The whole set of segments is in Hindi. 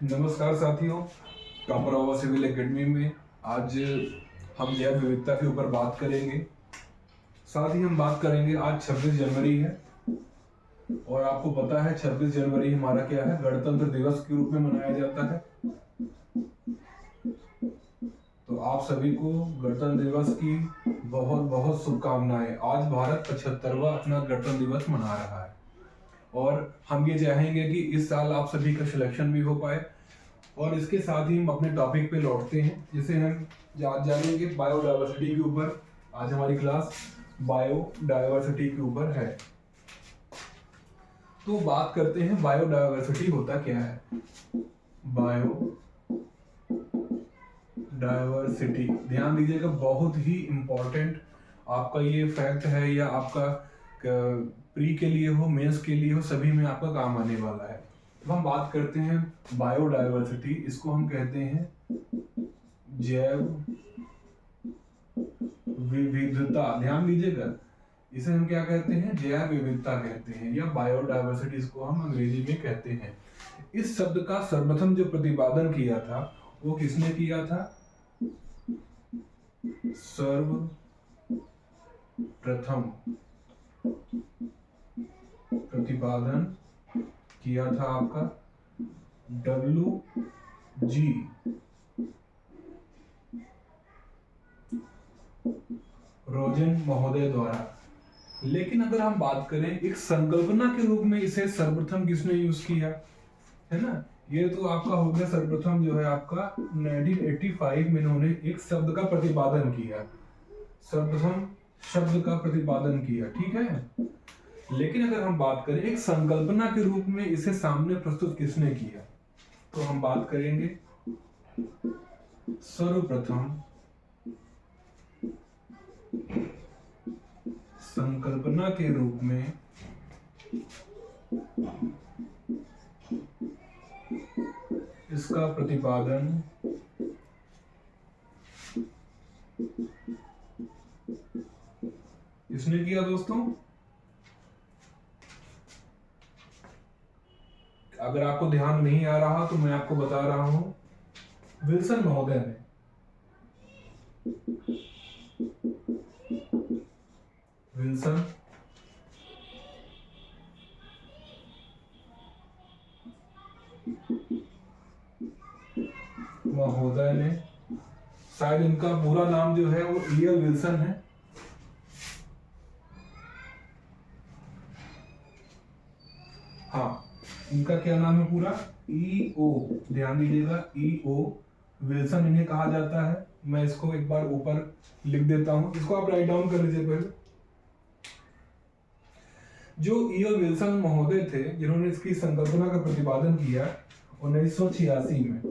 नमस्कार साथियों, कापरावा सिविल एकेडमी में आज हम जैव विविधता के ऊपर बात करेंगे। साथ ही हम बात करेंगे, आज 26 जनवरी है और आपको पता है 26 जनवरी हमारा क्या है, गणतंत्र दिवस के रूप में मनाया जाता है। तो आप सभी को गणतंत्र दिवस की बहुत बहुत शुभकामनाएं। आज भारत 75वां अपना गणतंत्र दिवस मना रहा है और हम ये चाहेंगे कि इस साल आप सभी का सिलेक्शन भी हो पाए। और इसके साथ ही हम अपने टॉपिक पे लौटते हैं, जिसे हम जानेंगे बायोडायवर्सिटी के ऊपर। आज हमारी क्लास बायोडायवर्सिटी के ऊपर है। तो बात करते हैं बायोडायवर्सिटी होता क्या है। बायोडायवर्सिटी, ध्यान दीजिएगा, बहुत ही इंपॉर्टेंट आपका ये फैक्ट है, या आपका प्री के लिए हो, मेंस के लिए हो, सभी में आपका काम आने वाला है। अब हम बात करते हैं बायोडायवर्सिटी, इसको हम कहते हैं जैव विविधता। ध्यान दीजिएगा, इसे हम क्या कहते हैं, जैव विविधता कहते हैं, या बायोडायवर्सिटी इसको हम अंग्रेजी में कहते हैं। इस शब्द का सर्वप्रथम जो प्रतिपादन किया था वो किसने किया था? सर्वप्रथम प्रतिपादन किया था आपका WG रोजन महोदय द्वारा। लेकिन अगर हम बात करें एक संकल्पना के रूप में, इसे सर्वप्रथम किसने यूज किया है ना, ये तो आपका हो गया सर्वप्रथम जो है आपका 1985 में इन्होंने एक शब्द का प्रतिपादन किया, सर्वप्रथम शब्द का प्रतिपादन किया, ठीक है। लेकिन अगर हम बात करें एक संकल्पना के रूप में इसे सामने प्रस्तुत किसने किया, तो हम बात करेंगे सर्वप्रथम संकल्पना के रूप में इसका प्रतिपादन किसने किया दोस्तों? अगर आपको ध्यान नहीं आ रहा तो मैं आपको बता रहा हूं, विल्सन महोदय ने। विल्सन महोदय ने, शायद इनका पूरा नाम जो है वो E.L. विल्सन है। हाँ, इनका क्या नाम है पूरा? E.O. ध्यान दीजिएगा, E.O. विल्सन इन्हें कहा जाता है। मैं इसको एक बार ऊपर लिख देता हूं, इसको आप राइट डाउन कर लीजिए पहले। जो E.O. विल्सन महोदय थे, जिन्होंने इसकी संकल्पना का प्रतिपादन किया 1986 में,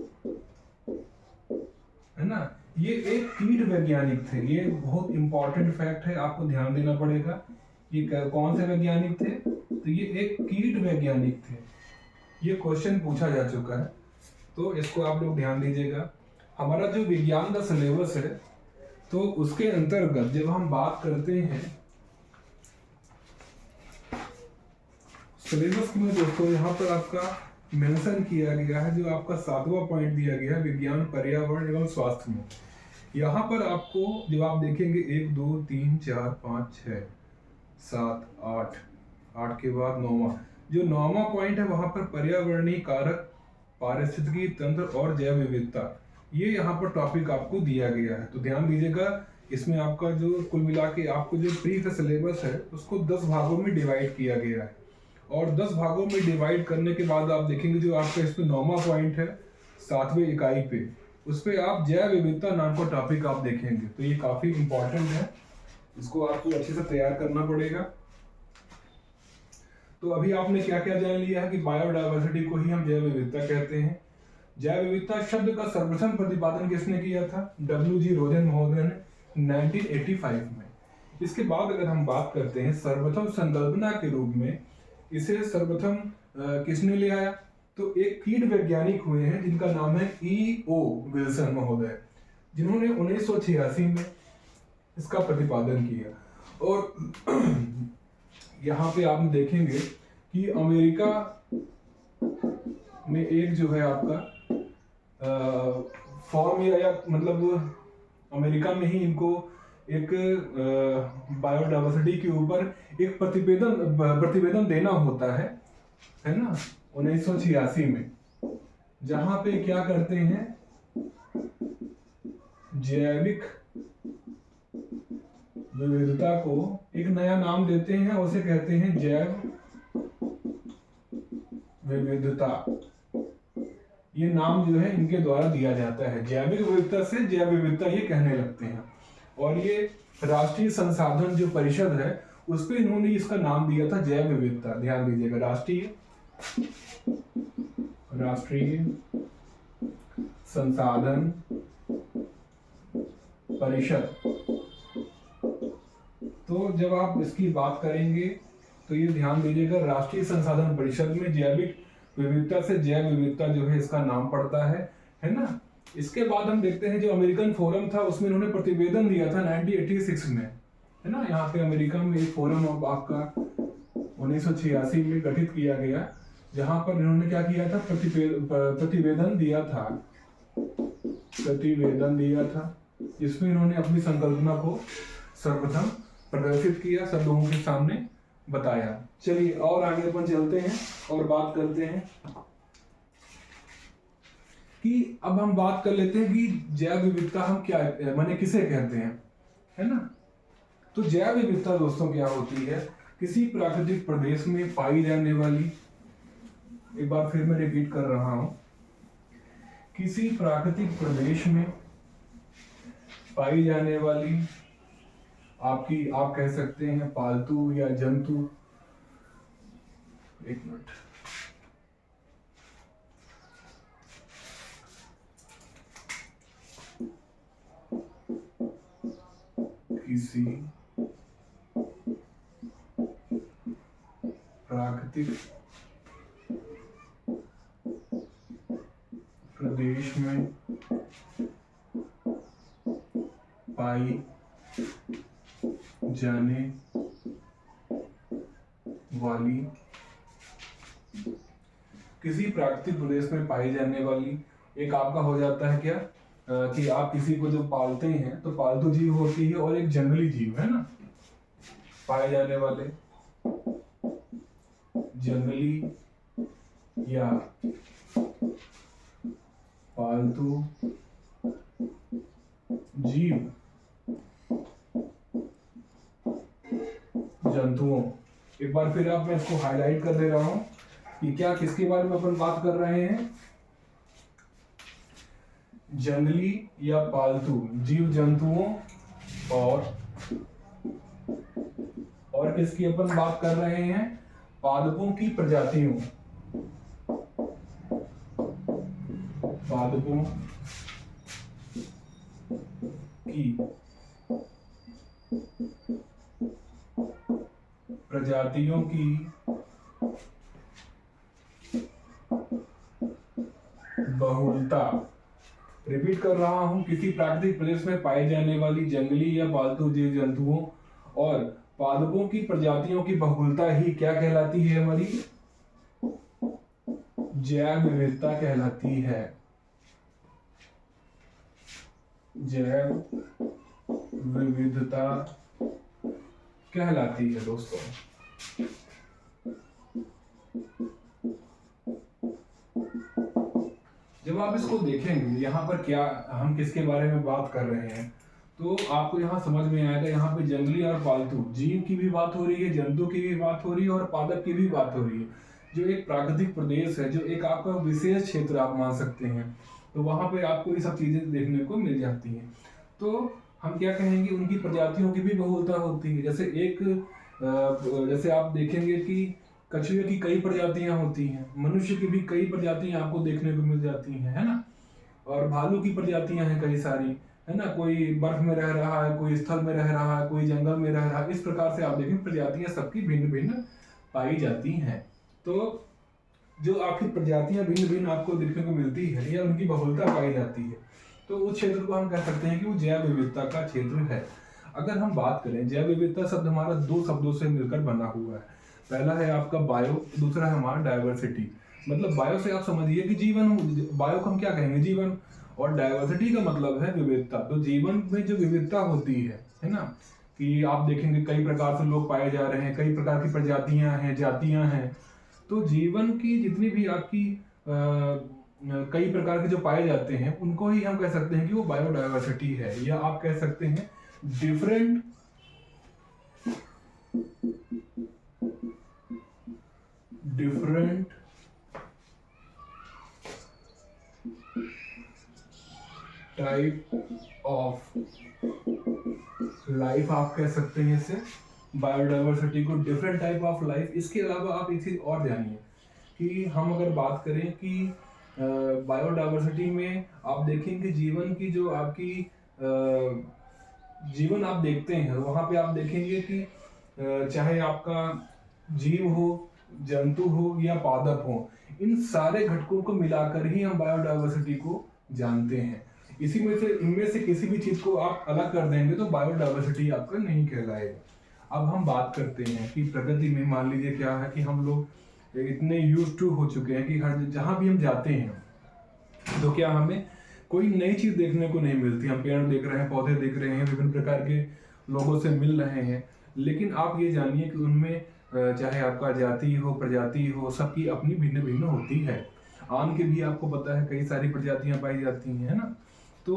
है ना। ये एक कीट वैज्ञानिक थे। ये बहुत इंपॉर्टेंट फैक्ट है, आपको ध्यान देना पड़ेगा। ये कौन से वैज्ञानिक थे? तो ये एक कीट वैज्ञानिक थे। ये क्वेश्चन पूछा जा चुका है, तो इसको आप लोग ध्यान दीजिएगा। हमारा जो विज्ञान का सिलेबस है, तो उसके अंतर्गत जब हम बात करते हैं सिलेबस में दोस्तों, यहाँ पर आपका मेंशन किया गया है, जो आपका 7वां पॉइंट दिया गया है, विज्ञान, पर्यावरण एवं स्वास्थ्य में। यहाँ पर आपको जब आप देखेंगे 1 2 3 4 5 6 7 8 8 के बाद 9वां, जो 9वां पॉइंट है वहां पर पर्यावरणीय कारक, पारिस्थितिकी तंत्र और जैव विविधता, ये यहाँ पर टॉपिक आपको दिया गया है। तो ध्यान दीजिएगा, इसमें आपका जो कुल मिला के आपको जो प्री का सिलेबस है उसको 10 भागों में डिवाइड किया गया है। और 10 भागों में डिवाइड करने के बाद आप देखेंगे जो आपका इसमें 9वां पॉइंट है 7वें इकाई पे, उस पे आप जैव विविधता नाम का टॉपिक आप देखेंगे। तो ये काफी इंपॉर्टेंट है, इसको आपको अच्छे से तैयार करना पड़ेगा। तो अभी आपने क्या क्या जान लिया है कि बायोडायवर्सिटी को ही हम जैव विविधता कहते हैं। जैव विविधता शब्द का सर्वप्रथम प्रतिपादन किसने किया था? WG रोजन महोदय ने 1985 में। इसके बाद अगर हम बात करते हैं सर्वप्रथम संकल्पना के रूप में, इसे सर्वप्रथम किसने ले आया? तो एक कीट वैज्ञानिक हुए हैं जिनका नाम है E.O. विल्सन महोदय, जिन्होंने 1986 में इसका प्रतिपादन किया। और यहाँ पे आप देखेंगे कि अमेरिका में एक जो है आपका फॉर्म या मतलब अमेरिका में ही इनको एक बायोडाइवर्सिटी के ऊपर एक प्रतिवेदन देना होता है ना, 1986 में, जहां पे क्या करते हैं, जैविक विविधता को एक नया नाम देते हैं, उसे कहते हैं जैव विविधता। ये नाम जो है इनके द्वारा दिया जाता है, जैविक विविधता से जैव विविधता ये कहने लगते हैं। और ये राष्ट्रीय संसाधन जो परिषद है उस पे इन्होंने इसका नाम दिया था जैव विविधता। ध्यान दीजिएगा, राष्ट्रीय संसाधन परिषद। तो जब आप इसकी बात करेंगे तो ये ध्यान दीजिएगा, राष्ट्रीय संसाधन परिषद में जैविक विविधता से जैव विविधता जो है इसका नाम पड़ता है ना। इसके बाद हम देखते हैं जो अमेरिकन फोरम था उसमें इन्होंने प्रतिवेदन दिया था 1986 में, है ना। यहाँ पे अमेरिका में एक फोरम आपका 1986 में गठित किया गया, जहां पर इन्होंने क्या किया था, प्रतिवेदन दिया था जिसमें इन्होंने अपनी संकल्पना को सर्वप्रथम प्रदर्शित किया, सब लोगों के सामने बताया। चलिए और आगे अपन चलते हैं और बात करते हैं कि अब हम बात कर लेते हैं कि जैव विविधता हम क्या माने किसे कहते हैं, है ना। तो जैव विविधता दोस्तों क्या होती है, किसी प्राकृतिक प्रदेश में पाई जाने वाली, एक बार फिर मैं रिपीट कर रहा हूं, किसी प्राकृतिक प्रदेश में पाई जाने वाली आप कह सकते हैं पालतू या जंतु, एक मिनट, किसी प्राकृतिक प्रदेश में पाई जाने वाली, किसी प्राकृतिक प्रदेश में पाई जाने वाली, एक आपका हो जाता है क्या कि आप किसी को जब पालते हैं तो पालतू जीव होती है और एक जंगली जीव, है ना। पाए जाने वाले जंगली या पालतू जीव जंतुओं। एक बार फिर मैं इसको हाईलाइट कर दे रहा हूं कि क्या किसके बारे में अपन बात कर रहे हैं, जंगली या पालतू जीव जंतुओं और किसकी अपन बात कर रहे हैं, पादपों की प्रजातियों, पादपों की प्रजातियों की बहुलता। रिपीट कर रहा हूं, किसी प्राकृतिक प्रदेश में पाई जाने वाली जंगली या पालतू जीव जंतुओं और पादपों की प्रजातियों की बहुलता ही क्या कहलाती है, हमारी जैव विविधता कहलाती है। जैव विविधता कहलाती है दोस्तों। जब आप इसको देखेंगे यहाँ पर क्या हम किसके बारे में बात कर रहे हैं, तो आपको यहाँ समझ में आएगा, यहाँ पे जंगली और पालतू जीव की भी बात हो रही है, जंतु की भी बात हो रही है और पादप की भी बात हो रही है। जो एक प्राकृतिक प्रदेश है, जो एक आपका विशेष क्षेत्र आप मान सकते हैं, तो वहां पे आपको ये सब चीजें देखने को मिल जाती हैं। तो हम क्या कहेंगे, उनकी प्रजातियों की भी बहुलता होती है। जैसे आप देखेंगे कि कछुए की कई प्रजातियां होती हैं, मनुष्य की भी कई प्रजातियां आपको देखने को मिल जाती हैं, है ना। और भालू की प्रजातियां हैं कई सारी, है ना। कोई बर्फ में रह रहा है, कोई स्थल में रह रहा है, कोई जंगल में रह रहा है। इस प्रकार से आप देखें प्रजातियां सबकी भिन्न भिन्न पाई जाती हैं। तो जो आपकी प्रजातियां भिन्न भिन्न आपको देखने को मिलती है या उनकी बहुलता पाई जाती है, तो उस क्षेत्र को हम कह सकते हैं कि वो जैव विविधता का क्षेत्र है। अगर हम बात करें, जैव विविधता शब्द हमारा दो शब्दों से मिलकर बना हुआ है। पहला है आपका बायो, दूसरा है हमारा डायवर्सिटी। मतलब बायो से आप समझिए कि जीवन, बायो को हम क्या कहेंगे, जीवन, और डाइवर्सिटी का मतलब है विविधता। तो जीवन में जो विविधता होती है ना, कि आप देखेंगे कई प्रकार से लोग पाए जा रहे हैं, कई प्रकार की प्रजातियां हैं, जातियां हैं। तो जीवन की जितनी भी आपकी कई प्रकार के जो पाए जाते हैं, उनको ही हम कह सकते हैं कि वो बायोडाइवर्सिटी है, या आप कह सकते हैं डिफरेंट टाइप ऑफ लाइफ आप कह सकते हैं इसे, बायोडाइवर्सिटी को, डिफरेंट टाइप ऑफ लाइफ। इसके अलावा आप एक चीज और जानिए कि हम अगर बात करें कि बायोडाइवर्सिटी में आप देखेंगे जीवन की जो आपकी जीवन आप देखते हैं, वहां पे आप देखेंगे कि चाहे आपका जीव हो, जंतु हो या पादप हो, इन सारे घटकों को मिलाकर ही हम बायोडाइवर्सिटी को जानते हैं। इसी में से, इनमें से किसी भी चीज को आप अलग कर देंगे तो बायोडाइवर्सिटी आपका नहीं कहलाएगा। अब हम बात करते हैं कि प्रकृति में मान लीजिए क्या है कि हम लोग इतने यूज्ड टू हो चुके हैं कि हर जहां भी हम जाते हैं तो क्या हमें कोई नई चीज देखने को नहीं मिलती। हम पेड़ देख रहे हैं, पौधे देख रहे हैं, विभिन्न प्रकार के लोगों से मिल रहे हैं, लेकिन आप ये जानिए कि उनमें चाहे आपका जाति हो, प्रजाति हो, सबकी अपनी भिन्न भिन्न होती है। आम के भी आपको पता है कई सारी प्रजातियां पाई जाती हैं, है ना। तो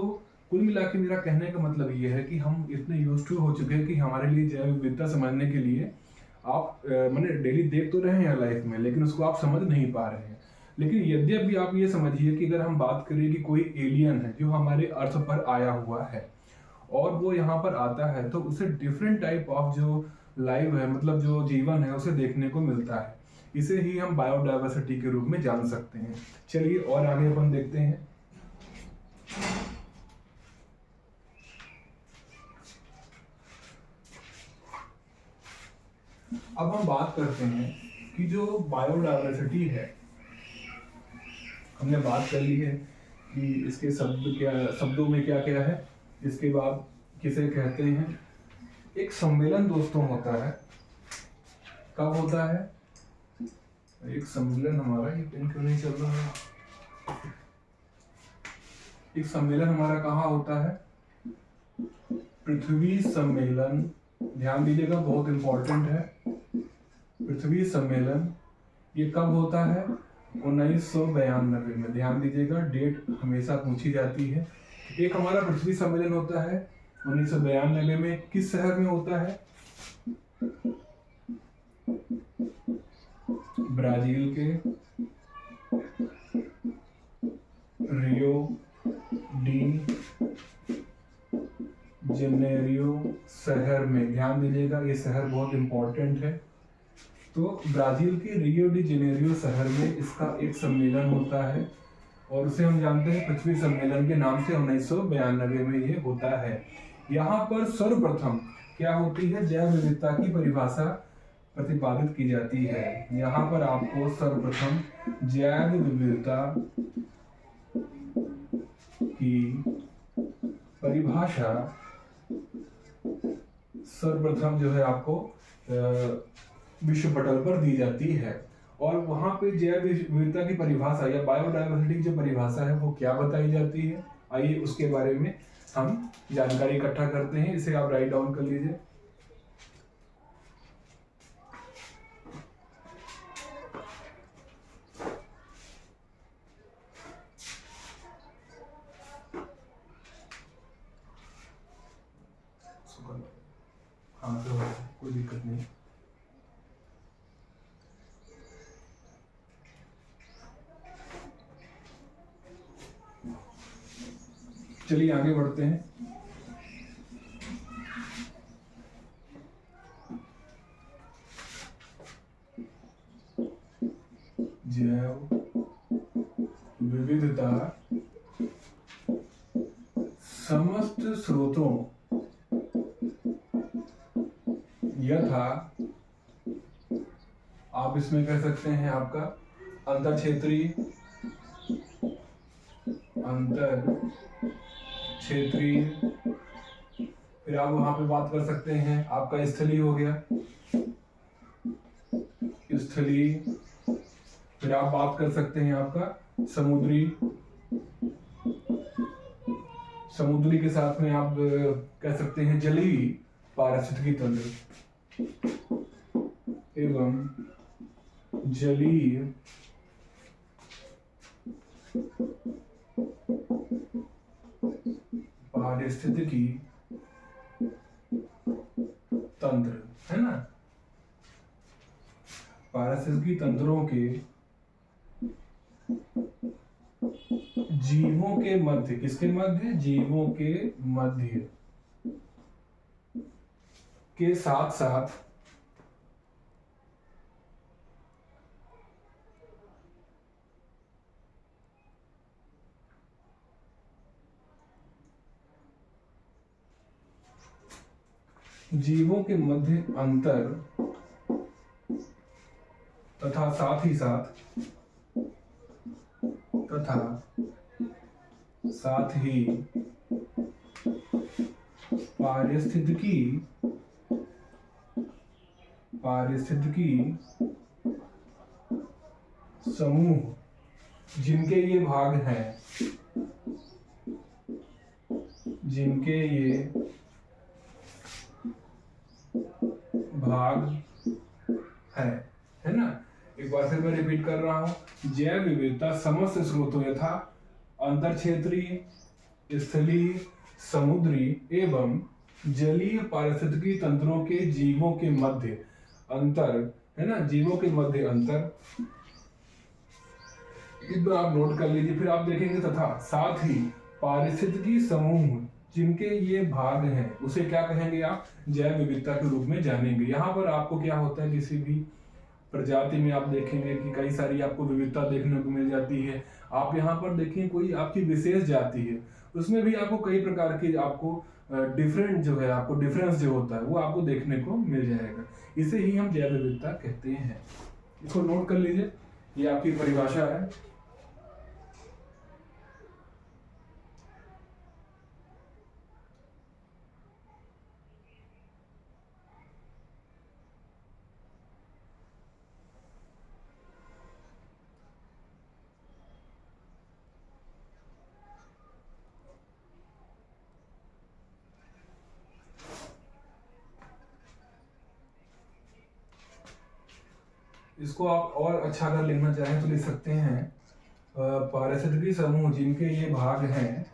कुल मिला के मेरा कहने का मतलब ये है कि हम इतने यूज्ड टू हो चुके हैं कि हमारे लिए जैव विविधता समझने के लिए आप मैंने डेली देख तो रहे हैं लाइफ में, लेकिन उसको आप समझ नहीं पा रहे हैं। लेकिन यद्यपि आप ये समझिए कि अगर हम बात करें कि कोई एलियन है जो हमारे अर्थ पर आया हुआ है और वो यहाँ पर आता है, तो उसे डिफरेंट टाइप ऑफ जो लाइव है, मतलब जो जीवन है, उसे देखने को मिलता है। इसे ही हम बायोडाइवर्सिटी के रूप में जान सकते हैं। चलिए और आगे अपन देखते हैं। अब हम बात करते हैं कि जो बायोडाइवर्सिटी है, हमने बात कर ली है कि इसके शब्दों में क्या क्या है। इसके बाद किसे कहते हैं, एक सम्मेलन दोस्तों होता है। कब होता है एक सम्मेलन हमारा, ये पेन क्यों नहीं चल रहा है। एक सम्मेलन हमारा कहाँ होता है, पृथ्वी सम्मेलन। ध्यान दीजिएगा, बहुत इंपॉर्टेंट है। पृथ्वी सम्मेलन ये कब होता है, 1992 में। ध्यान दीजिएगा, डेट हमेशा पूछी जाती है। एक हमारा पृथ्वी सम्मेलन होता है 1992 में। किस शहर में होता है, ब्राजील के रियो डी जेनेरियो शहर में। ध्यान दीजिएगा, ये शहर बहुत इंपॉर्टेंट है। तो ब्राजील के रियो डी जेनेरियो शहर में इसका एक सम्मेलन होता है और उसे हम जानते हैं पृथ्वी सम्मेलन के नाम से। 1992 में ये होता है। यहाँ पर सर्वप्रथम क्या होती है, जैव विविधता की परिभाषा प्रतिपादित की जाती है। यहाँ पर आपको सर्वप्रथम जैव विविधता की परिभाषा सर्वप्रथम जो है आपको विश्व पटल पर दी जाती है। और वहां पे जैव विविधता की परिभाषा या बायोडाइवर्सिटी की जो परिभाषा है वो क्या बताई जाती है, आइए उसके बारे में हम जानकारी इकट्ठा करते हैं। इसे आप राइट डाउन कर लीजिए। हाँ तो कोई दिक्कत नहीं। चलिए आगे बढ़ते हैं। जैव विविधता समस्त स्रोतों यथा, आप इसमें कह सकते हैं आपका अंतर क्षेत्रीय, फिर आप वहां पे बात कर सकते हैं आपका स्थलीय हो गया, स्थलीय, फिर आप बात कर सकते हैं आपका समुद्री के साथ में आप कह सकते हैं जलीय पारिस्थितिकी तंत्र एवं जलीय पारिस्थितिकी तंत्र, है ना। पारिस्थितिकी तंत्रों के जीवों के मध्य, किसके मध्य? जीवों के मध्य के साथ साथ जीवों के मध्य अंतर तथा साथ ही पारिस्थितिकी समूह जिनके ये भाग हैं, जिनके ये भाग है ना। एक बार फिर मैं रिपीट कर रहा हूं, जैव विविधता समस्त स्रोतों यथा अंतर क्षेत्रीय, स्थलीय, समुद्री एवं जलीय पारिस्थितिकी तंत्रों के जीवों के मध्य अंतर, है ना, जीवों के मध्य अंतर, इस बार आप नोट कर लीजिए। फिर आप देखेंगे तथा साथ ही पारिस्थितिकी समूह जिनके ये भाग हैं, उसे क्या कहेंगे आप? जैव विविधता के रूप में जानेंगे। यहाँ पर आपको क्या होता है, किसी भी प्रजाति में आप देखेंगे कि कई सारी आपको विविधता देखने को मिल जाती है। आप यहाँ पर देखें कोई आपकी विशेष जाति है, उसमें भी आपको कई प्रकार की आपको डिफरेंट जो है, आपको डिफरेंस जो होता है वो आपको देखने को मिल जाएगा। इसे ही हम जैव विविधता कहते हैं। इसको नोट कर लीजिए, ये आपकी परिभाषा है। इसको आप और अच्छा अगर लिखना चाहें तो लिख सकते हैं पारिस्थितिकी समूह जिनके ये भाग हैं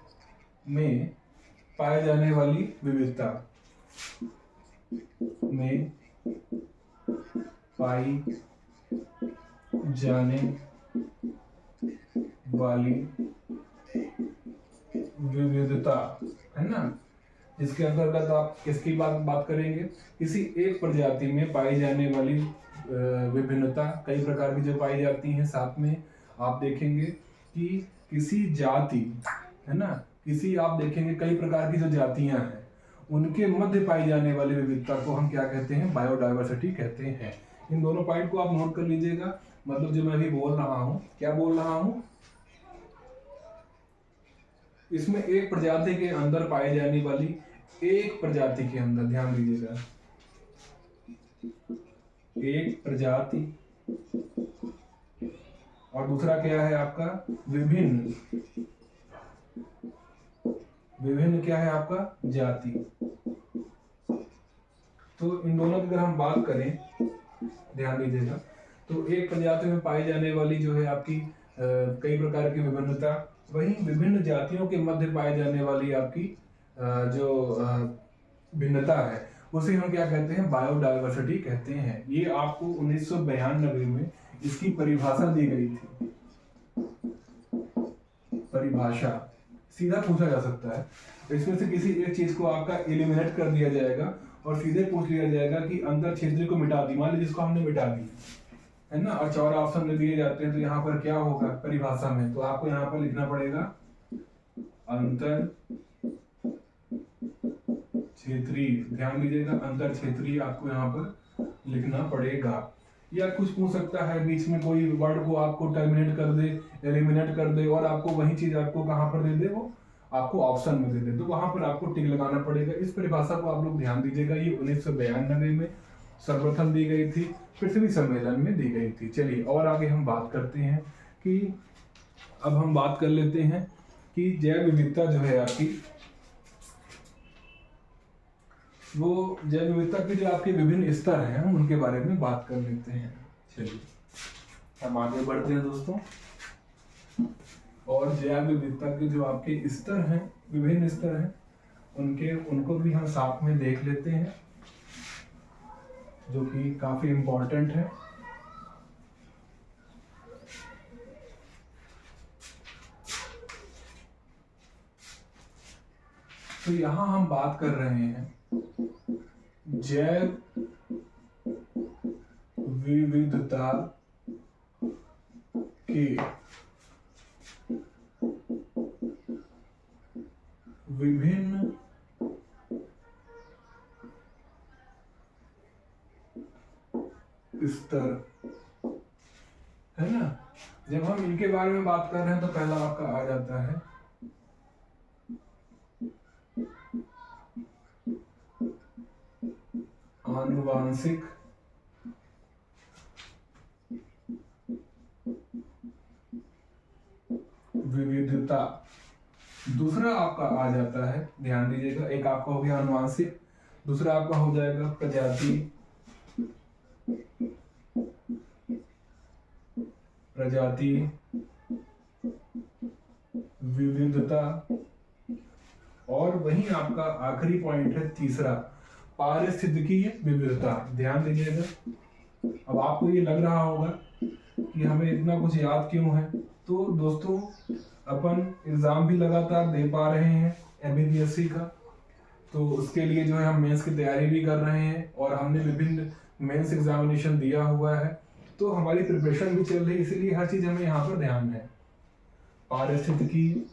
में पाए जाने वाली विविधता, में पाई जाने वाली विविधता, है ना। इसके अंतर्गत आप किसकी बात करेंगे? किसी एक प्रजाति में पाई जाने वाली विभिन्नता, कई प्रकार की जो पाई जाती हैं। साथ में आप देखेंगे कि किसी जाति, है ना, किसी आप देखेंगे कई प्रकार की जो जातियां हैं उनके मध्य पाई जाने वाली विविधता को हम क्या कहते हैं? बायोडायवर्सिटी कहते हैं। इन दोनों पॉइंट को आप नोट कर लीजिएगा। मतलब जो मैं अभी बोल रहा हूँ, क्या बोल रहा हूँ, इसमें एक प्रजाति के अंदर पाई जाने वाली, एक प्रजाति के अंदर, ध्यान दीजिएगा, एक प्रजाति, और दूसरा क्या है आपका? विभिन्न क्या है आपका? जाति। तो इन दोनों की अगर हम बात करें, ध्यान दीजिएगा, तो एक प्रजाति में पाई जाने वाली जो है आपकी कई प्रकार की विभिन्नता, वहीं विभिन्न जातियों के मध्य पाई जाने वाली आपकी जो भिन्नता है उसे हम क्या कहते हैं? बायोडायवर्सिटी कहते हैं। ये आपको 1992 में इसकी परिभाषा दी गई थी। परिभाषा सीधा पूछा जा सकता है, इसमें से किसी एक चीज को आपका एलिमिनेट कर दिया जाएगा और सीधे पूछ लिया जाएगा कि अंतर क्षेत्र को मिटा दी, मान लीजिए जिसको हमने मिटा दी, है ना, और 4 ऑप्शन में दिए जाते हैं, तो यहाँ पर क्या होगा परिभाषा में? तो आपको यहाँ पर लिखना पड़ेगा अंतर क्षेत्रीय, ध्यान दीजिएगा, अंतर क्षेत्रीय आपको यहाँ पर लिखना पड़ेगा। या कुछ पूछ सकता है बीच में, कोई वर्ड को आपको टर्मिनेट कर दे, एलिमिनेट कर दे और आपको वही चीज आपको कहाँ पर दे दे, वो आपको ऑप्शन में दे दे, तो वहां पर आपको टिक लगाना पड़ेगा। इस परिभाषा को आप लोग ध्यान दीजिएगा, ये 1992 में सर्वप्रथम दी गई थी, पृथ्वी सम्मेलन में दी गई थी। चलिए और आगे हम बात करते हैं कि अब हम बात कर लेते हैं कि जैव विविधता जो है आपकी, वो जैव विविधता के जो आपके विभिन्न स्तर हैं हम उनके बारे में बात कर लेते हैं। चलिए हम आगे बढ़ते हैं दोस्तों, और जैव विविधता के जो आपके स्तर हैं, विभिन्न स्तर हैं, उनको भी हम साथ में देख लेते हैं, जो कि काफी इम्पोर्टेंट है। तो यहां हम बात कर रहे हैं जैव विविधता के विभिन्न स्तर, है ना। जब हम इनके बारे में बात कर रहे हैं तो पहला आपका आ जाता है आनुवांशिक विविधता। दूसरा आपका आ जाता है, ध्यान दीजिएगा, एक आपका हो गया आनुवांशिक, दूसरा आपका हो जाएगा प्रजाति विविधता, और वहीं आपका आखिरी पॉइंट है तीसरा, पारिस्थितिकीय विविधता। ध्यान दीजिएगा। अब आपको ये लग रहा होगा कि हमें इतना कुछ याद क्यों है, तो दोस्तों अपन एग्जाम भी लगातार दे पा रहे हैं एमपीएससी का, तो उसके लिए जो है हम मेंस की तैयारी भी कर रहे हैं, और हमने विभिन्न मेंस एग्जामिनेशन दिया हुआ है, तो हमारी प्रिपरेशन भी चल रही है, इसलिए हर चीज हमें यहाँ पर ध्यान है। पारिस्थितिकी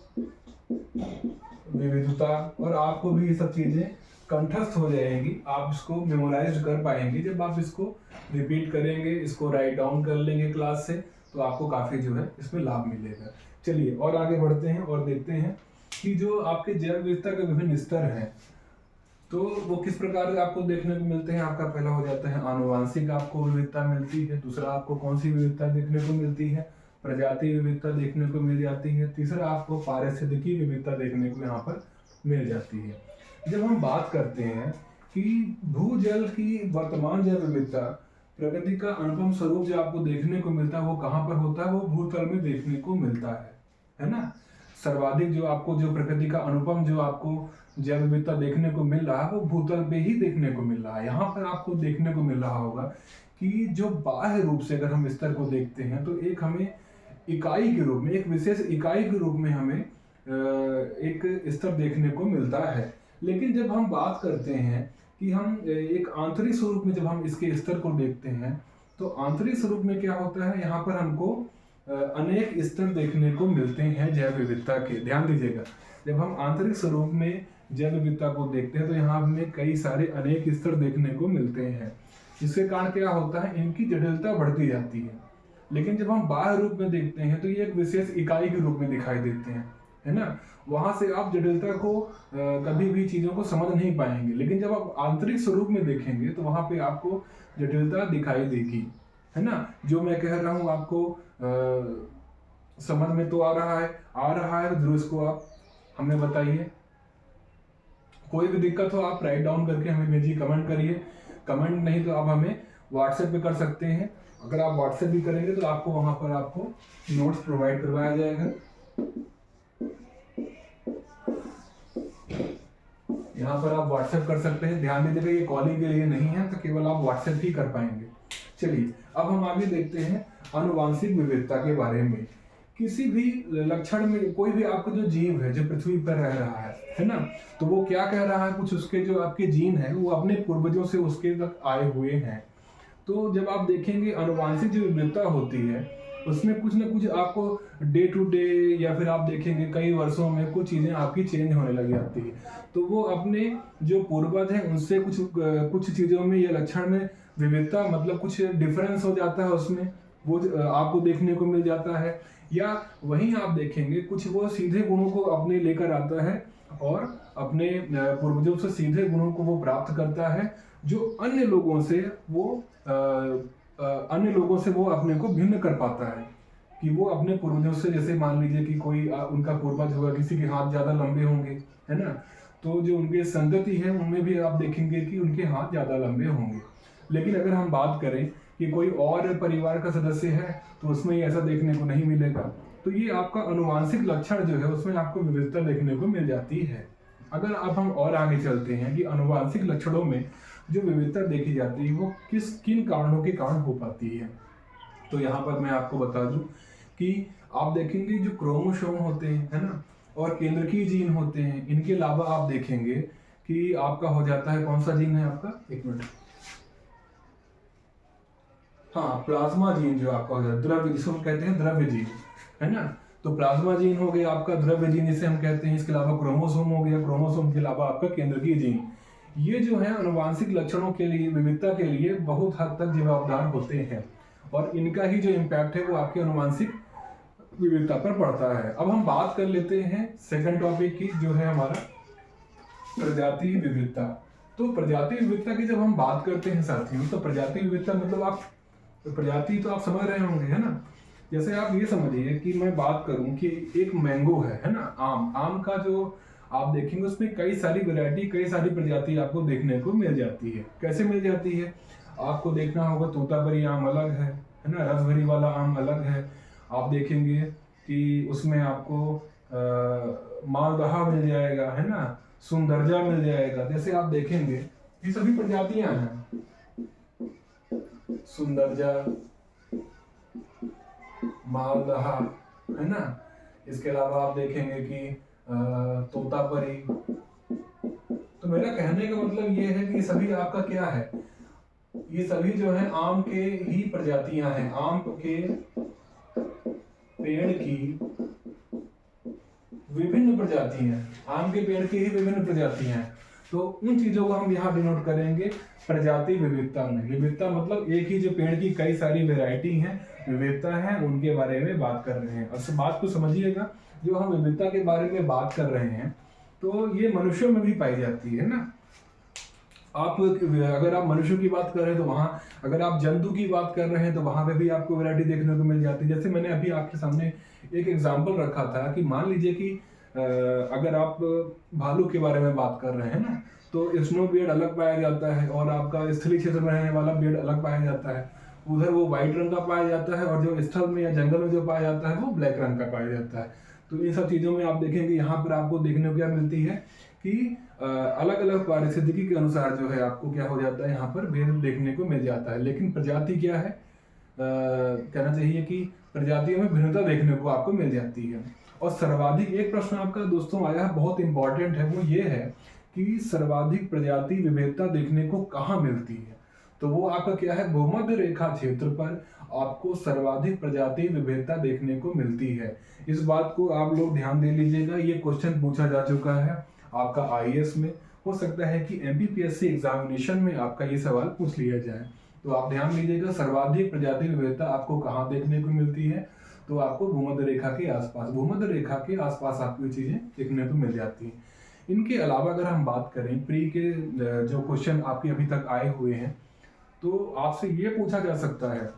विविधता, और आपको भी ये सब चीजें कंठस्थ हो जाएंगी, आप इसको मेमोराइज कर पाएंगे जब आप इसको रिपीट करेंगे, इसको राइट डाउन कर लेंगे क्लास से, तो आपको काफी जो है इसमें लाभ मिलेगा। चलिए और आगे बढ़ते हैं और देखते हैं कि जो आपके जैव विविधता के विभिन्न स्तर हैं, तो वो किस प्रकार से आपको देखने को मिलते हैं। आपका पहला हो जाता है आनुवांशिक आपको विविधता मिलती है, दूसरा आपको कौन सी विविधता देखने को मिलती है, प्रजाति विविधता देखने को मिल जाती है, तीसरा आपको पारिस्थितिकी विविधता देखने को यहाँ पर मिल जाती है। जब हम बात करते हैं कि भूजल की वर्तमान जैव विविधता, प्रकृति का अनुपम स्वरूप जो आपको देखने को मिलता है वो कहाँ पर होता है, वो भूतल में देखने को मिलता है ना। सर्वाधिक जो आपको जो प्रकृति का अनुपम जो आपको जैव विविधता देखने को मिल रहा है वो भूतल पे ही देखने को मिल रहा है। यहाँ पर आपको देखने को मिल रहा होगा कि जो बाह्य रूप से अगर हम स्तर को देखते हैं तो एक हमें इकाई के रूप में, एक विशेष इकाई के रूप में हमें एक स्तर देखने को मिलता है। लेकिन जब हम बात करते हैं कि हम एक आंतरिक स्वरूप में जब हम इसके स्तर को देखते हैं, तो आंतरिक स्वरूप में क्या होता है, यहाँ पर हमको अनेक स्तर देखने को मिलते हैं जैव विविधता के। ध्यान दीजिएगा, जब हम आंतरिक स्वरूप में जैव विविधता को देखते हैं तो यहाँ हमें कई सारे अनेक स्तर देखने को मिलते हैं, जिसके कारण क्या होता है, इनकी जटिलता बढ़ती जाती है। लेकिन जब हम बाह्य रूप में देखते हैं तो ये एक विशेष इकाई के रूप में दिखाई देते हैं, है ना। वहां से आप जटिलता को कभी भी चीजों को समझ नहीं पाएंगे, लेकिन जब आप आंतरिक स्वरूप में देखेंगे तो वहां पे आपको जटिलता दिखाई देगी, है ना। जो मैं कह रहा हूँ आपको समझ में तो आ रहा है, तो जरूर इसको आप हमें बताइए। कोई भी दिक्कत हो आप राइट डाउन करके हमें भेजिए, कमेंट करिए। कमेंट नहीं तो आप हमें व्हाट्सएप पे कर सकते हैं। अगर आप व्हाट्सएप भी करेंगे तो आपको वहां पर आपको नोट्स प्रोवाइड करवाया जाएगा। यहाँ पर आप व्हाट्सएप कर सकते हैं। ध्यान दीजिएगा ये कॉलिंग के लिए नहीं है, तो केवल आप व्हाट्सएप ही कर पाएंगे। चलिए अब हम आगे देखते हैं आनुवांशिक विविधता के बारे में। किसी भी लक्षण में कोई भी आपका जो जीव है जो पृथ्वी पर रह रहा है ना, तो वो क्या कह रहा है, कुछ उसके जो आपके जीन है वो अपने पूर्वजों से उसके तक आए हुए हैं। तो जब आप देखेंगे आनुवांशिक जो विविधता होती है उसमें कुछ ना कुछ आपको डे टू डे या फिर आप देखेंगे कई वर्षों में कुछ चीजें आपकी चेंज होने लग जाती है। तो वो अपने जो पूर्वज हैं उनसे कुछ चीजों में ये लक्षण में विविधता, मतलब कुछ डिफरेंस हो जाता है, उसमें वो आपको देखने को मिल जाता है। या वहीं आप देखेंगे कुछ वो सीधे गुणों को अपने लेकर आता है और अपने पूर्वजों से सीधे गुणों को वो प्राप्त करता है, जो अन्य लोगों से वो अपने को भिन्न कर पाता है। कि वो अपने पूर्वजों से, जैसे मान लीजिए कि कोई उनका पूर्वज होगा, किसी के हाथ ज़्यादा लंबे होंगे, है ना, तो जो उनके संतति है उनमें भी आप देखेंगे कि उनके हाथ ज़्यादा लंबे होंगे। लेकिन अगर हम बात करें कि कोई और परिवार का सदस्य है तो उसमें ये ऐसा देखने को नहीं मिलेगा। तो ये आपका अनुवांशिक लक्षण जो है उसमें आपको विविधता देखने को मिल जाती है। अगर अब हम और आगे चलते हैं कि अनुवांशिक लक्षणों में जो विविधता देखी जाती है वो किन कारणों के कारण हो पाती है, तो यहाँ पर मैं आपको बता दूं कि आप देखेंगे जो क्रोमोसोम होते हैं, है ना, और केंद्रकीय जीन होते हैं, इनके अलावा आप देखेंगे कि आपका हो जाता है, कौन सा जीन है आपका, एक मिनट, हाँ, प्लाज्मा जीन जो आपका हो जाता है, द्रव्य, जिसको हम कहते हैं द्रव्य जीन, है ना। तो प्लाज्मा जीन हो गया आपका, द्रव्य जीन जिसे हम कहते हैं, इसके अलावा क्रोमोसोम हो गया, क्रोमोसोम के अलावा आपका केंद्रकीय जीन। ये जो है अनुवांशिक लक्षणों के लिए, विविधता के लिए बहुत हद तक जवाबदार होते हैं, और इनका ही जो इम्पैक्ट है वो आपके अनुवांशिक विविधता पर पड़ता है। अब हम बात कर लेते हैं सेकंड टॉपिक की, जो है हमारा प्रजाति विविधता। तो प्रजाति विविधता की जब हम बात करते हैं साथियों, तो प्रजाति विविधता मतलब आप प्रजाति तो आप समझ रहे होंगे, है ना। जैसे आप ये समझिए कि मैं बात करूं कि एक मैंगो है ना, आम का जो आप देखेंगे उसमें कई सारी वैरायटी, कई सारी प्रजाति आपको देखने को मिल जाती है। कैसे मिल जाती है, आपको देखना होगा, तोतापरी आम अलग है ना, रसभरी वाला आम अलग है। आप देखेंगे कि उसमें आपको मालदहा मिल जाएगा, है ना, सुंदरजा मिल जाएगा। जैसे आप देखेंगे ये सभी प्रजातियां हैं, सुंदरजा, मालदहा, है ना। इसके अलावा आप देखेंगे कि तोतापरी। तो मेरा कहने का मतलब ये है कि ये सभी आपका क्या है, ये सभी जो है आम के ही प्रजातियां हैं, आम के पेड़ की विभिन्न प्रजातियां, आम के पेड़ की ही विभिन्न प्रजातियां हैं। तो उन चीजों को हम यहाँ डिनोट करेंगे प्रजाति विविधता में। विविधता मतलब एक ही जो पेड़ की कई सारी वैरायटी हैं, विविधता है, उनके बारे में बात कर रहे हैं। और इस बात को समझिएगा, जो हम विविधता के बारे में बात कर रहे हैं तो ये मनुष्यों में भी पाई जाती है ना। अगर आप मनुष्यों की बात कर रहे हैं तो वहाँ, अगर आप जंतु की बात कर रहे हैं तो वहां पे भी आपको वैरायटी देखने को मिल जाती है। जैसे मैंने अभी आपके सामने एक एग्जांपल रखा था कि मान लीजिए कि अगर आप भालू के बारे में बात कर रहे हैं ना, तो स्नो बियर्ड अलग पाया जाता है और आपका स्थलीय क्षेत्र में रहने वाला बियर्ड अलग पाया जाता है। उधर वो व्हाइट रंग का पाया जाता है और जो स्थल में या जंगल में जो पाया जाता है वो ब्लैक रंग का पाया जाता है। तो इन सब चीज़ों में आप देखेंगे यहाँ पर आपको देखने को क्या मिलती है कि अलग अलग पारिस्थितिकी के अनुसार जो है आपको क्या हो जाता है, यहाँ पर भेद देखने को मिल जाता है। लेकिन प्रजाति क्या है, कहना चाहिए कि प्रजातियों में भिन्नता देखने को आपको मिल जाती है। और सर्वाधिक, एक प्रश्न आपका दोस्तों आया है, बहुत इंपॉर्टेंट है, वो ये है कि सर्वाधिक प्रजाति विविधता देखने को कहाँ मिलती है। तो वो आपका क्या है, भूमध्य रेखा क्षेत्र पर आपको सर्वाधिक प्रजाति विविधता देखने को मिलती है। इस बात को आप लोग ध्यान दे लीजिएगा, ये क्वेश्चन पूछा जा चुका है आपका आईएएस में। हो सकता है कि एमपीपीएससी एग्जामिनेशन में आपका ये सवाल पूछ लिया जाए। तो आप ध्यान दीजिएगा, सर्वाधिक प्रजाति विविधता आपको कहाँ देखने को मिलती है, तो आपको भूमध्य रेखा के आसपास, भूमध्य रेखा के आसपास आपको ये चीजें देखने को मिल जाती हैं। इनके अलावा अगर हम बात करें प्री के जो क्वेश्चन आपके अभी तक आए हुए हैं, तो आपसे ये पूछा जा सकता है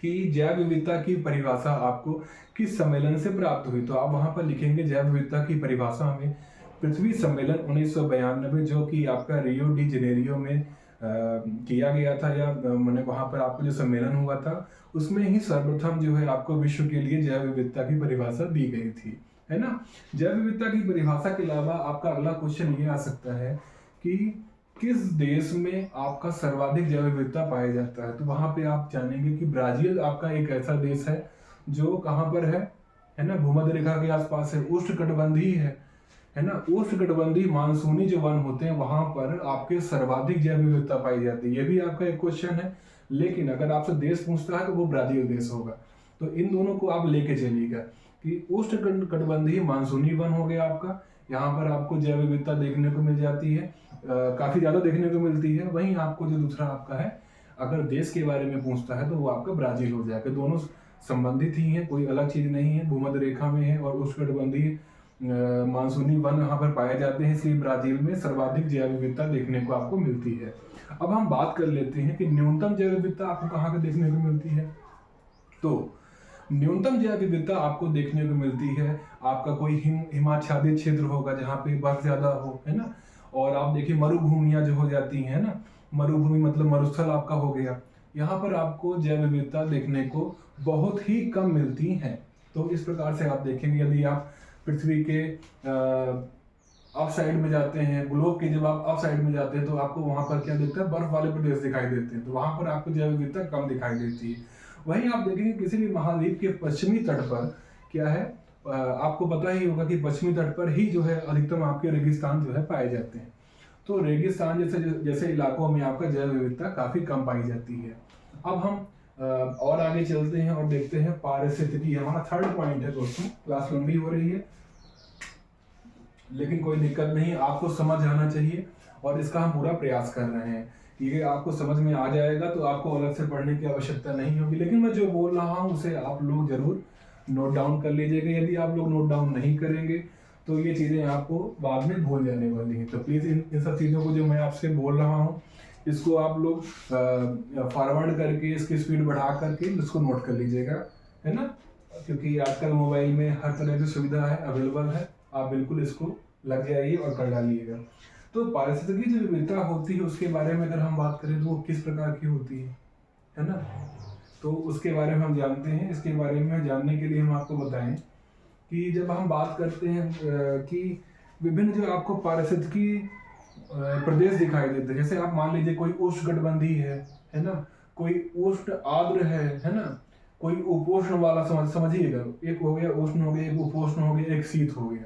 कि जैव विविधता की परिभाषा आपको किस सम्मेलन से प्राप्त हुई। तो आप वहां पर लिखेंगे जैव विविधता की परिभाषा हमें पृथ्वी सम्मेलन 1992 जो कि आपका रियो डी जेनेरियो में किया गया था, या मैंने वहां पर आपको जो सम्मेलन हुआ था उसमें ही सर्वप्रथम जो है आपको विश्व के लिए जैव विविधता की परिभाषा दी गई थी, है ना। जैव विविधता की परिभाषा के अलावा आपका अगला क्वेश्चन ये आ सकता है कि किस देश में आपका सर्वाधिक जैव विविधता पाया जाता है। तो वहां पे आप जानेंगे कि ब्राजील आपका एक ऐसा देश है जो कहाँ पर है ना, भूमध्य रेखा के आसपास है, उष्णकटिबंधीय है ना। उष्णकटिबंधीय मानसूनी जो वन होते हैं वहां पर आपके सर्वाधिक जैव विविधता पाई जाती है। ये भी आपका एक क्वेश्चन है, लेकिन अगर आपसे देश पूछता है तो वो ब्राजील देश होगा। तो इन दोनों को आप लेके चलिएगा कि उष्णकटिबंधीय मानसूनी वन हो गया आपका, यहाँ पर आपको जैव विविधता देखने को मिल जाती है, काफी ज्यादा देखने को मिलती है। वहीं आपको जो दूसरा आपका है, अगर देश के बारे में पूछता है तो वो आपका ब्राजील हो जाएगा। दोनों संबंधित ही है, कोई अलग चीज नहीं है, भूमध्य रेखा में है और उष्णकटिबंधीय मानसूनी वन यहाँ पर पाए जाते हैं, इसलिए ब्राजील में सर्वाधिक जैव विविधता देखने को आपको मिलती है। अब हम बात कर लेते हैं कि न्यूनतम जैव विविधता आपको कहाँ पे देखने को मिलती है। तो न्यूनतम जैव विविधता आपको देखने को मिलती है, आपका कोई हिमाच्छादित क्षेत्र होगा जहाँ पे बर्फ ज्यादा हो, है ना। और आप देखिए मरुभूमियां जो हो जाती हैं ना, मरुभूमि मतलब मरुस्थल आपका हो गया, यहाँ पर आपको जैव विविधता देखने को बहुत ही कम मिलती है। तो इस प्रकार से आप देखेंगे, यदि आप पृथ्वी के अप साइड में जाते हैं, ग्लोब के जब आप अप साइड में जाते हैं तो आपको वहां पर क्या दिखता है, बर्फ वाले प्रदेश दिखाई देते हैं, तो वहां पर आपको जैव विविधता कम दिखाई देती है। वहीं आप देखेंगे किसी भी महाद्वीप के पश्चिमी तट पर क्या है, आपको पता ही होगा कि पश्चिमी तट पर ही जो है अधिकतम आपके रेगिस्तान जो है पाए जाते हैं। तो रेगिस्तान जैसे इलाकों में आपका जैव विविधता काफी कम पाई जाती है। अब हम और आगे चलते हैं और देखते हैं पारिस्थितिकी, हमारा थर्ड पॉइंट है दोस्तों। क्लास लंबी हो रही है लेकिन कोई दिक्कत नहीं, आपको समझ आना चाहिए और इसका हम पूरा प्रयास कर रहे हैं। ये आपको समझ में आ जाएगा तो आपको अलग से पढ़ने की आवश्यकता नहीं होगी, लेकिन मैं जो बोल रहा हूँ उसे आप लोग जरूर नोट डाउन कर लीजिएगा। यदि आप लोग नोट डाउन नहीं करेंगे तो ये चीज़ें आपको बाद में भूल जाने वाली हैं। तो प्लीज़ इन सब चीज़ों को जो मैं आपसे बोल रहा हूँ इसको आप लोग फॉरवर्ड करके इसकी स्पीड बढ़ा करके इसको नोट कर लीजिएगा, है ना। क्योंकि आजकल मोबाइल में हर तरह की सुविधा है, अवेलेबल है, आप बिल्कुल इसको लग जाइए और कर डालिएगा। तो पारिस्थितिकी जो विविधता होती है उसके बारे में अगर हम बात करें तो वो किस प्रकार की होती है ना, तो उसके बारे में हम जानते हैं। इसके बारे में जानने के लिए हम आपको बताएं कि जब हम बात करते हैं कि विभिन्न जो आपको पारिस्थितिकी प्रदेश दिखाई देते हैं, जैसे आप मान लीजिए कोई उष्णकटिबंधीय है ना, कोई उष्ण आर्द्र है ना, कोई उपोष्ण वाला समझिएगा, एक हो गया उष्ण हो गया, एक उपोष्ण हो गया, एक शीत हो गया।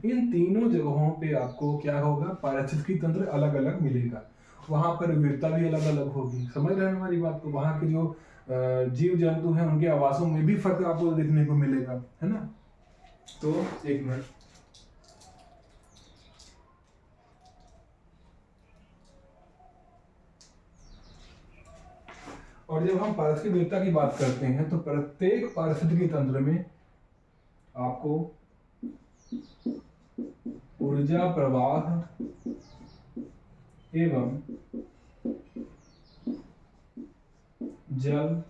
इन तीनों जगहों पे आपको क्या होगा, पारिस्थितिकी तंत्र अलग अलग मिलेगा, वहां पर विविधता भी अलग अलग होगी। समझ रहे हैं हमारी बात को। वहां के जो जीव जंतु हैं उनके आवासों में भी फर्क आपको देखने को मिलेगा, है ना। तो एक मिनट, और जब हम पारिस्थितिक विविधता की बात करते हैं तो प्रत्येक पारिस्थितिकी तंत्र में आपको ऊर्जा प्रवाह एवं जल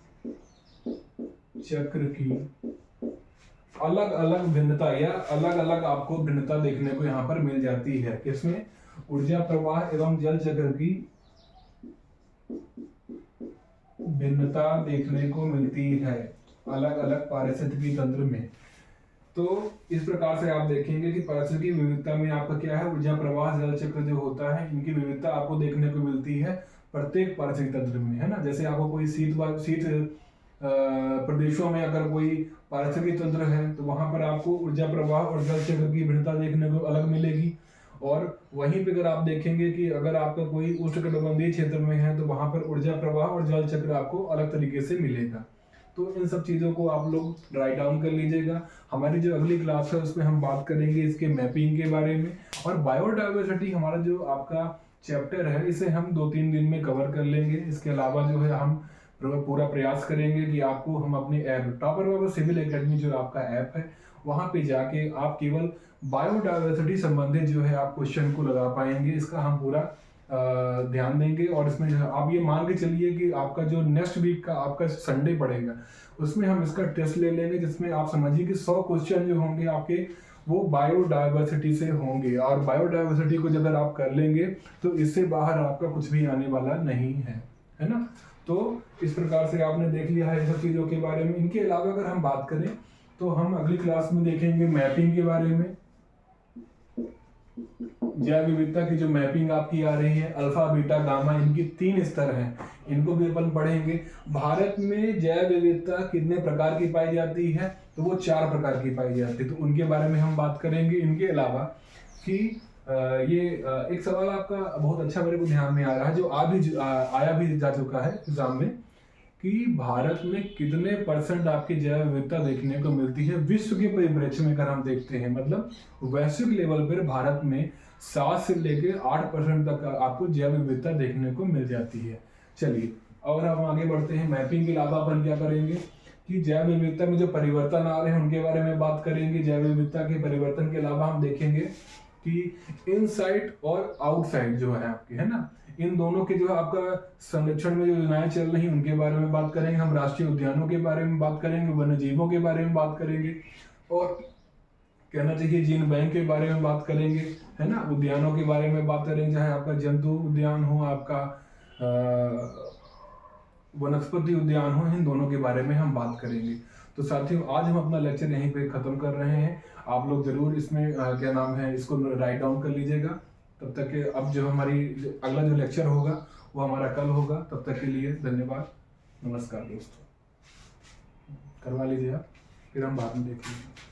चक्र की अलग अलग भिन्नता या अलग अलग आपको भिन्नता देखने को यहाँ पर मिल जाती है। किसमें? ऊर्जा प्रवाह एवं जल चक्र की भिन्नता देखने को मिलती है अलग अलग पारिस्थितिकी तंत्र में। तो इस प्रकार से आप देखेंगे कि पारिस्थितिकी विविधता में आपका क्या है, ऊर्जा प्रवाह जल चक्र जो होता है इनकी विविधता आपको देखने को मिलती है प्रत्येक पारिस्थितिक तंत्र में, है ना। जैसे आपको कोई शीत प्रदेशों में अगर कोई पारिस्थितिकी तंत्र है तो वहां पर आपको ऊर्जा प्रवाह और जल चक्र की भिन्नता देखने को अलग मिलेगी। और वहीं पे अगर आप देखेंगे कि अगर आपका कोई उष्णकटिबंधीय क्षेत्र में है तो वहां पर ऊर्जा प्रवाह और जल चक्र आपको अलग तरीके से मिलेगा। तो इन सब चीज़ों को आप लोग राइट डाउन कर लीजिएगा। हमारी जो अगली क्लास है उसमें हम बात करेंगे इसके मैपिंग के बारे में, और बायोडाइवर्सिटी हमारा जो आपका चैप्टर है इसे हम 2-3 दिन में कवर कर लेंगे। इसके अलावा जो है हम पूरा प्रयास करेंगे कि आपको हम अपने ऐप टॉपर बाबा सिविल एकेडमी जो आपका ऐप है वहाँ पे जाके आप केवल बायोडाइवर्सिटी संबंधित जो है आप क्वेश्चन को लगा पाएंगे। इसका हम पूरा ध्यान देंगे। और इसमें आप ये मान के चलिए कि आपका जो नेक्स्ट वीक का आपका संडे पड़ेगा उसमें हम इसका टेस्ट ले लेंगे, जिसमें आप समझिए कि 100 क्वेश्चन जो होंगे आपके वो बायोडाइवर्सिटी से होंगे। और बायोडाइवर्सिटी को जब आप कर लेंगे तो इससे बाहर आपका कुछ भी आने वाला नहीं है ना। तो इस प्रकार से आपने देख लिया है सब चीज़ों के बारे में। इनके अलावा अगर हम बात करें तो हम अगली क्लास में देखेंगे मैपिंग के बारे में। जैव विविधता की जो मैपिंग आपकी आ रही है, अल्फा बीटा गामा, इनकी 3 स्तर हैं, इनको भी अपन पढ़ेंगे। भारत में जैव विविधता कितने प्रकार की पाई जाती है, तो वो 4 प्रकार की पाई जाती है, तो उनके बारे में हम बात करेंगे। इनके अलावा कि ये एक सवाल आपका बहुत अच्छा मेरे को ध्यान में आ रहा है जो आया भी जा चुका है एग्जाम में, कि भारत में कितने % आपकी जैव विविधता देखने को मिलती है विश्व के परिप्रेक्ष्य में। अगर हम देखते हैं मतलब वैश्विक लेवल पर भारत में 7 से लेकर 8% तक आपको जैव विविधता देखने को मिल जाती है। चलिए और हम आगे बढ़ते हैं। मैपिंग के अलावा अपन क्या करेंगे कि जैव विविधता में जो परिवर्तन आ रहे हैं उनके बारे में बात करेंगे। जैव विविधता के परिवर्तन के अलावा हम देखेंगे कि इनसाइड और आउटसाइड जो है आपके, है ना, इन दोनों के जो है आपका संरक्षण में जो योजनाएं चल रही हैं उनके बारे में बात करेंगे। हम राष्ट्रीय उद्यानों के बारे में बात करेंगे, वन्य जीवों के बारे में बात करेंगे, और कहना चाहिए जीन बैंक के बारे में बात करेंगे, है ना, उद्यानों के बारे में बात करेंगे, चाहे आपका जंतु उद्यान हो, आपका वनस्पति उद्यान हो, इन दोनों के बारे में हम बात करेंगे। तो साथियों, आज हम अपना लेक्चर यहीं पे खत्म कर रहे हैं। आप लोग जरूर इसमें क्या नाम है, इसको राइट डाउन कर लीजिएगा। तब तक के अब जो हमारी अगला जो लेक्चर होगा वो हमारा कल होगा। तब तक के लिए धन्यवाद, नमस्कार दोस्तों। करवा लीजिए आप, फिर हम बाद में देखेंगे।